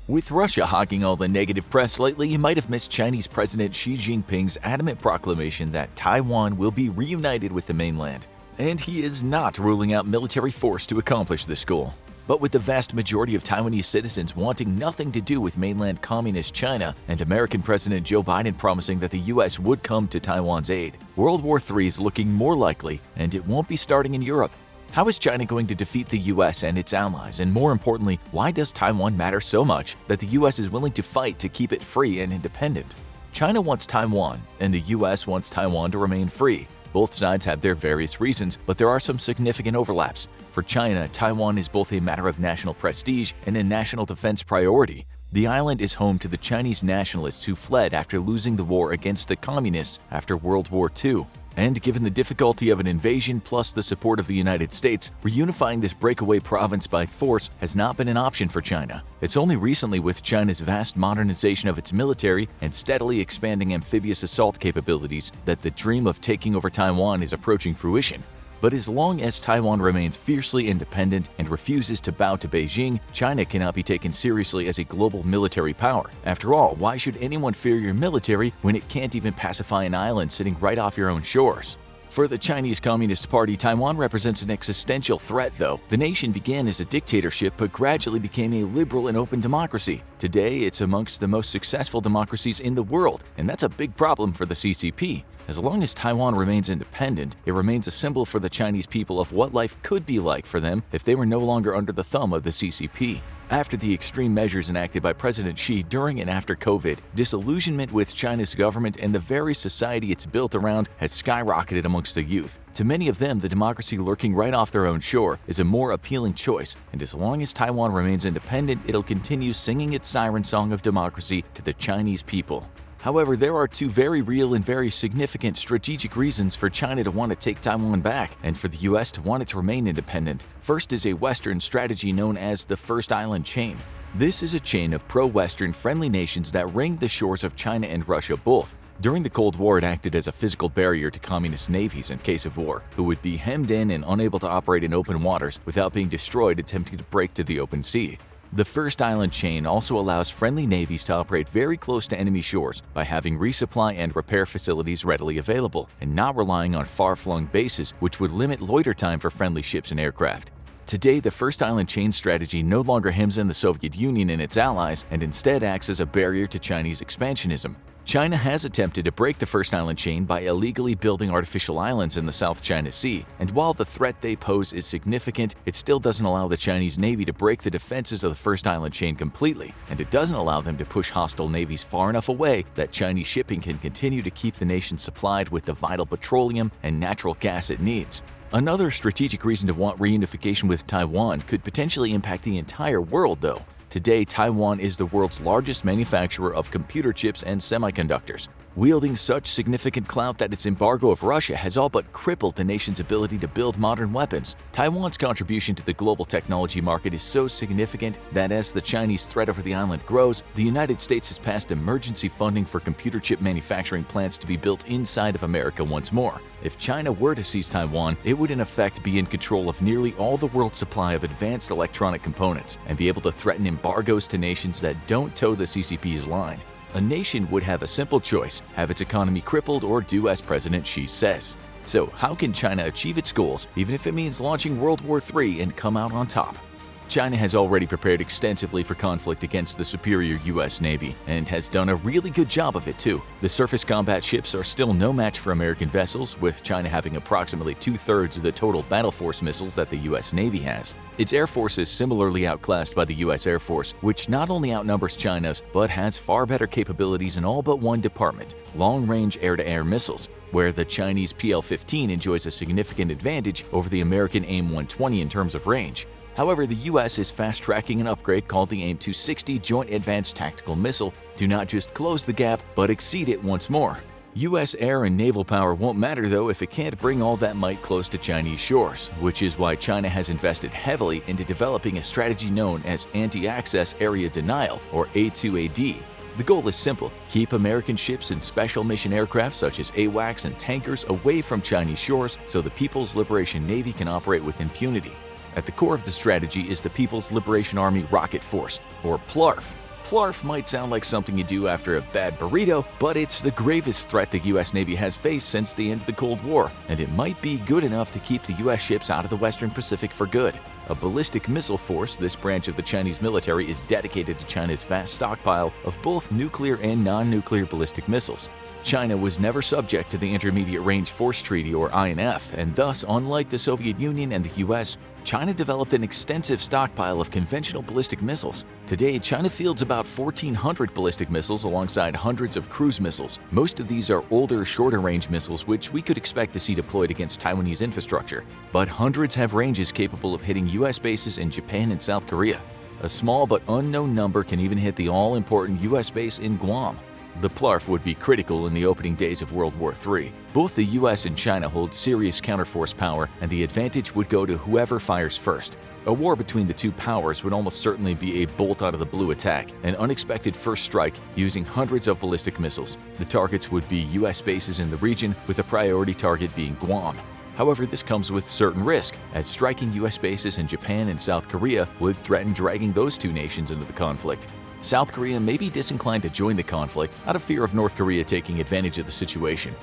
With Russia hogging all the negative press lately, you might have missed Chinese President Xi Jinping's adamant proclamation that Taiwan will be reunited with the mainland. And he is not ruling out military force to accomplish this goal. But with the vast majority of Taiwanese citizens wanting nothing to do with mainland communist China and American President Joe Biden promising that the U.S. would come to Taiwan's aid, World War III is looking more likely, and it won't be starting in Europe. How is China going to defeat the U.S. and its allies? And more importantly, why does Taiwan matter so much that the U.S. is willing to fight to keep it free and independent? China wants Taiwan, and the U.S. wants Taiwan to remain free. Both sides have their various reasons, but there are some significant overlaps. For China, Taiwan is both a matter of national prestige and a national defense priority. The island is home to the Chinese nationalists who fled after losing the war against the communists after World War II. And given the difficulty of an invasion plus the support of the United States, reunifying this breakaway province by force has not been an option for China. It's only recently, with China's vast modernization of its military and steadily expanding amphibious assault capabilities, that the dream of taking over Taiwan is approaching fruition. But as long as Taiwan remains fiercely independent and refuses to bow to Beijing, China cannot be taken seriously as a global military power. After all, why should anyone fear your military when it can't even pacify an island sitting right off your own shores? For the Chinese Communist Party, Taiwan represents an existential threat, though. The nation began as a dictatorship but gradually became a liberal and open democracy. Today, it's amongst the most successful democracies in the world, and that's a big problem for the CCP. As long as Taiwan remains independent, it remains a symbol for the Chinese people of what life could be like for them if they were no longer under the thumb of the CCP. After the extreme measures enacted by President Xi during and after COVID, disillusionment with China's government and the very society it's built around has skyrocketed amongst the youth. To many of them, the democracy lurking right off their own shore is a more appealing choice, and as long as Taiwan remains independent, it'll continue singing its siren song of democracy to the Chinese people. However, there are two very real and very significant strategic reasons for China to want to take Taiwan back and for the U.S. to want it to remain independent. First is a Western strategy known as the First Island Chain. This is a chain of pro-Western friendly nations that ring the shores of China and Russia both. During the Cold War, it acted as a physical barrier to communist navies in case of war, who would be hemmed in and unable to operate in open waters without being destroyed attempting to break to the open sea. The First Island Chain also allows friendly navies to operate very close to enemy shores by having resupply and repair facilities readily available and not relying on far-flung bases, which would limit loiter time for friendly ships and aircraft. Today, the First Island Chain strategy no longer hems in the Soviet Union and its allies and instead acts as a barrier to Chinese expansionism. China has attempted to break the First Island Chain by illegally building artificial islands in the South China Sea, and while the threat they pose is significant, it still doesn't allow the Chinese Navy to break the defenses of the First Island Chain completely, and it doesn't allow them to push hostile navies far enough away that Chinese shipping can continue to keep the nation supplied with the vital petroleum and natural gas it needs. Another strategic reason to want reunification with Taiwan could potentially impact the entire world, though. Today, Taiwan is the world's largest manufacturer of computer chips and semiconductors, wielding such significant clout that its embargo of Russia has all but crippled the nation's ability to build modern weapons. Taiwan's contribution to the global technology market is so significant that as the Chinese threat over the island grows, the United States has passed emergency funding for computer chip manufacturing plants to be built inside of America once more. If China were to seize Taiwan, it would in effect be in control of nearly all the world's supply of advanced electronic components and be able to threaten embargoes to nations that don't toe the CCP's line. A nation would have a simple choice: have its economy crippled or do as President Xi says. So how can China achieve its goals, even if it means launching World War III, and come out on top? China has already prepared extensively for conflict against the superior U.S. Navy, and has done a really good job of it too. The surface combat ships are still no match for American vessels, with China having approximately 2/3 of the total battle force missiles that the U.S. Navy has. Its Air Force is similarly outclassed by the U.S. Air Force, which not only outnumbers China's, but has far better capabilities in all but one department: long-range air-to-air missiles, where the Chinese PL-15 enjoys a significant advantage over the American AIM-120 in terms of range. However, the U.S. is fast-tracking an upgrade called the AIM-260 Joint Advanced Tactical Missile to not just close the gap, but exceed it once more. U.S. air and naval power won't matter, though, if it can't bring all that might close to Chinese shores, which is why China has invested heavily into developing a strategy known as Anti-Access Area Denial, or A2AD. The goal is simple: keep American ships and special mission aircraft such as AWACS and tankers away from Chinese shores so the People's Liberation Navy can operate with impunity. At the core of the strategy is the People's Liberation Army Rocket Force, or PLARF. PLARF might sound like something you do after a bad burrito, but it's the gravest threat the US Navy has faced since the end of the Cold War, and it might be good enough to keep the US ships out of the Western Pacific for good. A ballistic missile force, this branch of the Chinese military is dedicated to China's vast stockpile of both nuclear and non-nuclear ballistic missiles. China was never subject to the Intermediate Range Force Treaty or INF, and thus, unlike the Soviet Union and the US, China developed an extensive stockpile of conventional ballistic missiles. Today, China fields about 1,400 ballistic missiles alongside hundreds of cruise missiles. Most of these are older, shorter-range missiles which we could expect to see deployed against Taiwanese infrastructure. But hundreds have ranges capable of hitting US bases in Japan and South Korea. A small but unknown number can even hit the all-important US base in Guam. The PLARF would be critical in the opening days of World War III. Both the US and China hold serious counterforce power, and the advantage would go to whoever fires first. A war between the two powers would almost certainly be a bolt-out-of-the-blue attack, an unexpected first strike using hundreds of ballistic missiles. The targets would be US bases in the region, with a priority target being Guam. However, this comes with certain risk, as striking US bases in Japan and South Korea would threaten dragging those two nations into the conflict. South Korea may be disinclined to join the conflict out of fear of North Korea taking advantage of the situation.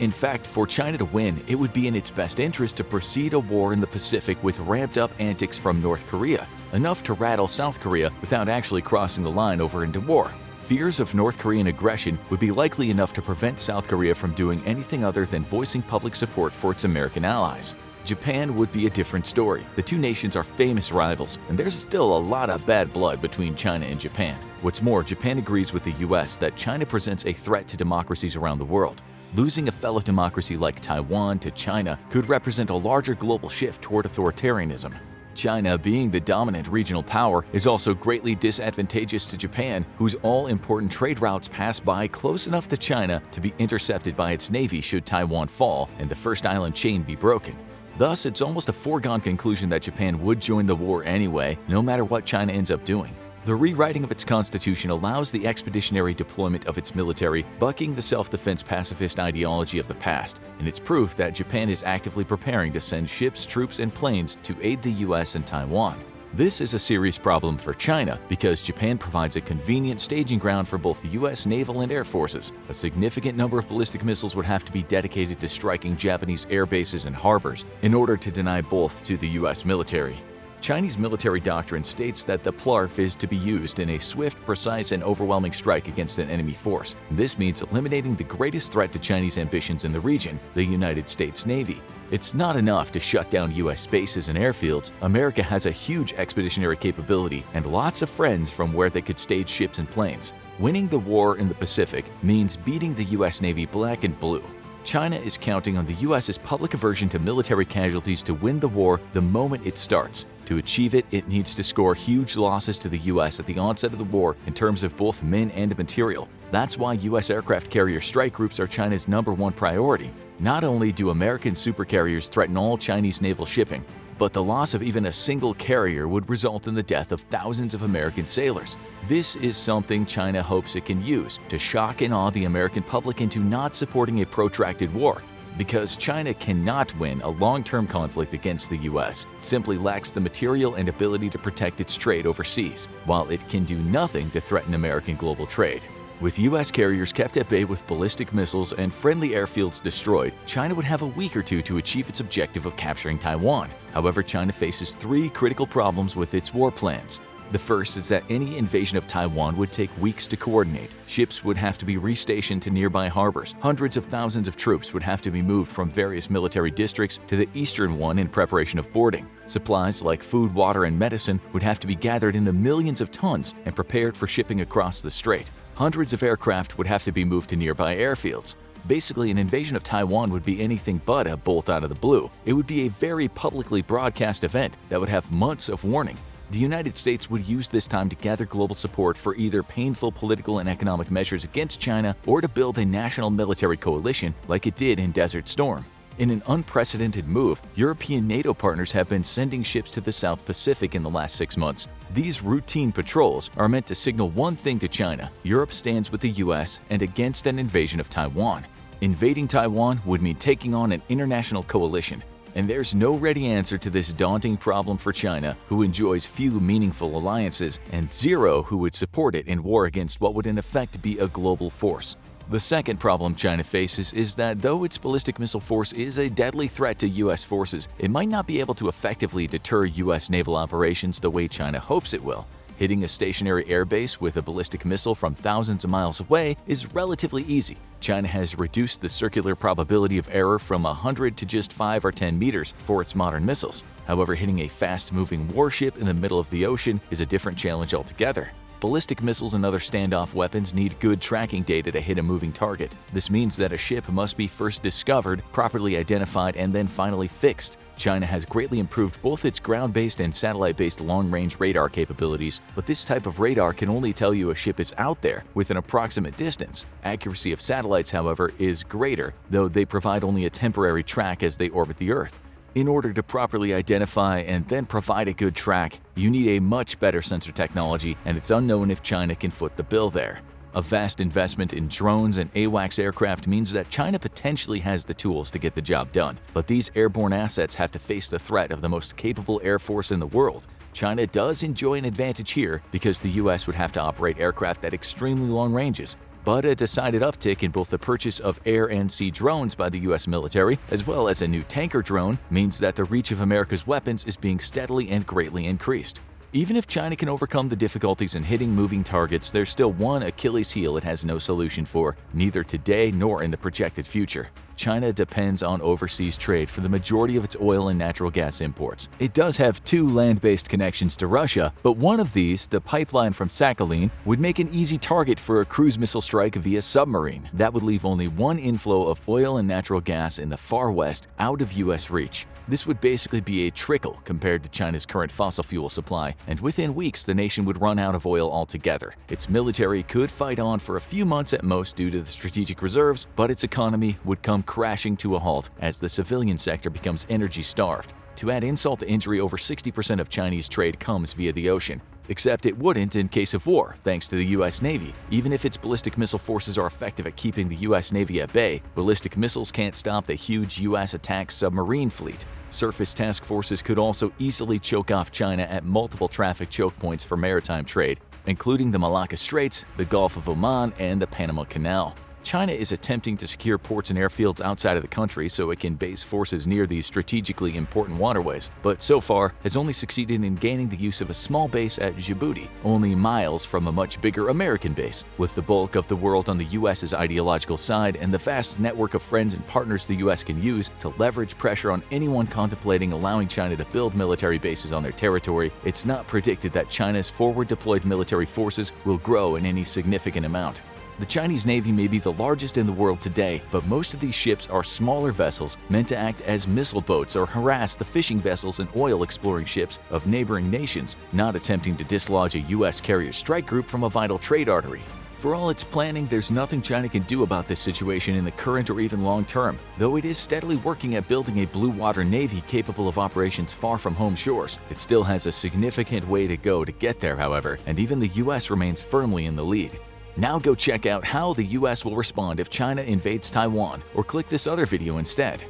In fact, for China to win, it would be in its best interest to precede a war in the Pacific with ramped-up antics from North Korea, enough to rattle South Korea without actually crossing the line over into war. Fears of North Korean aggression would be likely enough to prevent South Korea from doing anything other than voicing public support for its American allies. Japan would be a different story. The two nations are famous rivals, and there's still a lot of bad blood between China and Japan. What's more, Japan agrees with the US that China presents a threat to democracies around the world. Losing a fellow democracy like Taiwan to China could represent a larger global shift toward authoritarianism. China, being the dominant regional power, is also greatly disadvantageous to Japan, whose all-important trade routes pass by close enough to China to be intercepted by its navy should Taiwan fall and the first island chain be broken. Thus, it's almost a foregone conclusion that Japan would join the war anyway, no matter what China ends up doing. The rewriting of its constitution allows the expeditionary deployment of its military, bucking the self-defense pacifist ideology of the past, and it's proof that Japan is actively preparing to send ships, troops, and planes to aid the US and Taiwan. This is a serious problem for China because Japan provides a convenient staging ground for both the US naval and air forces. A significant number of ballistic missiles would have to be dedicated to striking Japanese air bases and harbors in order to deny both to the US military. Chinese military doctrine states that the PLARF is to be used in a swift, precise, and overwhelming strike against an enemy force. This means eliminating the greatest threat to Chinese ambitions in the region, the United States Navy. It's not enough to shut down US bases and airfields. America has a huge expeditionary capability and lots of friends from where they could stage ships and planes. Winning the war in the Pacific means beating the US Navy black and blue. China is counting on the US's public aversion to military casualties to win the war the moment it starts. To achieve it, it needs to score huge losses to the US at the onset of the war in terms of both men and material. That's why US aircraft carrier strike groups are China's #1 priority. Not only do American supercarriers threaten all Chinese naval shipping, but the loss of even a single carrier would result in the death of thousands of American sailors. This is something China hopes it can use to shock and awe the American public into not supporting a protracted war. Because China cannot win a long-term conflict against the US, it simply lacks the material and ability to protect its trade overseas, while it can do nothing to threaten American global trade. With US carriers kept at bay with ballistic missiles and friendly airfields destroyed, China would have a week or two to achieve its objective of capturing Taiwan. However, China faces 3 critical problems with its war plans. The first is that any invasion of Taiwan would take weeks to coordinate. Ships would have to be restationed to nearby harbors. Hundreds of thousands of troops would have to be moved from various military districts to the eastern one in preparation of boarding. Supplies like food, water, and medicine would have to be gathered in the millions of tons and prepared for shipping across the strait. Hundreds of aircraft would have to be moved to nearby airfields. Basically, an invasion of Taiwan would be anything but a bolt out of the blue. It would be a very publicly broadcast event that would have months of warning. The United States would use this time to gather global support for either painful political and economic measures against China or to build a national military coalition like it did in Desert Storm. In an unprecedented move, European NATO partners have been sending ships to the South Pacific in the last 6 months. These routine patrols are meant to signal one thing to China: Europe stands with the US and against an invasion of Taiwan. Invading Taiwan would mean taking on an international coalition. And there's no ready answer to this daunting problem for China, who enjoys few meaningful alliances and zero who would support it in war against what would in effect be a global force. The second problem China faces is that though its ballistic missile force is a deadly threat to U.S. forces, it might not be able to effectively deter U.S. naval operations the way China hopes it will. Hitting a stationary airbase with a ballistic missile from thousands of miles away is relatively easy. China has reduced the circular probability of error from 100 to just 5 or 10 meters for its modern missiles. However, hitting a fast-moving warship in the middle of the ocean is a different challenge altogether. Ballistic missiles and other standoff weapons need good tracking data to hit a moving target. This means that a ship must be first discovered, properly identified, and then finally fixed. China has greatly improved both its ground-based and satellite-based long-range radar capabilities, but this type of radar can only tell you a ship is out there with an approximate distance. Accuracy of satellites, however, is greater, though they provide only a temporary track as they orbit the Earth. In order to properly identify and then provide a good track, you need a much better sensor technology, and it's unknown if China can foot the bill there. A vast investment in drones and AWACS aircraft means that China potentially has the tools to get the job done, but these airborne assets have to face the threat of the most capable air force in the world. China does enjoy an advantage here because the US would have to operate aircraft at extremely long ranges. But a decided uptick in both the purchase of air and sea drones by the US military, as well as a new tanker drone, means that the reach of America's weapons is being steadily and greatly increased. Even if China can overcome the difficulties in hitting moving targets, there's still one Achilles heel it has no solution for, neither today nor in the projected future. China depends on overseas trade for the majority of its oil and natural gas imports. It does have two land-based connections to Russia, but one of these, the pipeline from Sakhalin, would make an easy target for a cruise missile strike via submarine. That would leave only one inflow of oil and natural gas in the far west out of U.S. reach. This would basically be a trickle compared to China's current fossil fuel supply, and within weeks the nation would run out of oil altogether. Its military could fight on for a few months at most due to the strategic reserves, but its economy would come crashing to a halt as the civilian sector becomes energy-starved. To add insult to injury, over 60% of Chinese trade comes via the ocean. Except it wouldn't in case of war, thanks to the U.S. Navy. Even if its ballistic missile forces are effective at keeping the U.S. Navy at bay, ballistic missiles can't stop the huge U.S. attack submarine fleet. Surface task forces could also easily choke off China at multiple traffic choke points for maritime trade, including the Malacca Straits, the Gulf of Oman, and the Panama Canal. China is attempting to secure ports and airfields outside of the country so it can base forces near these strategically important waterways, but so far has only succeeded in gaining the use of a small base at Djibouti, only miles from a much bigger American base. With the bulk of the world on the US's ideological side and the vast network of friends and partners the US can use to leverage pressure on anyone contemplating allowing China to build military bases on their territory, it's not predicted that China's forward-deployed military forces will grow in any significant amount. The Chinese Navy may be the largest in the world today, but most of these ships are smaller vessels meant to act as missile boats or harass the fishing vessels and oil-exploring ships of neighboring nations, not attempting to dislodge a U.S. carrier strike group from a vital trade artery. For all its planning, there's nothing China can do about this situation in the current or even long term, though it is steadily working at building a blue water navy capable of operations far from home shores. It still has a significant way to go to get there, however, and even the U.S. remains firmly in the lead. Now go check out how the US will respond if China invades Taiwan, or click this other video instead.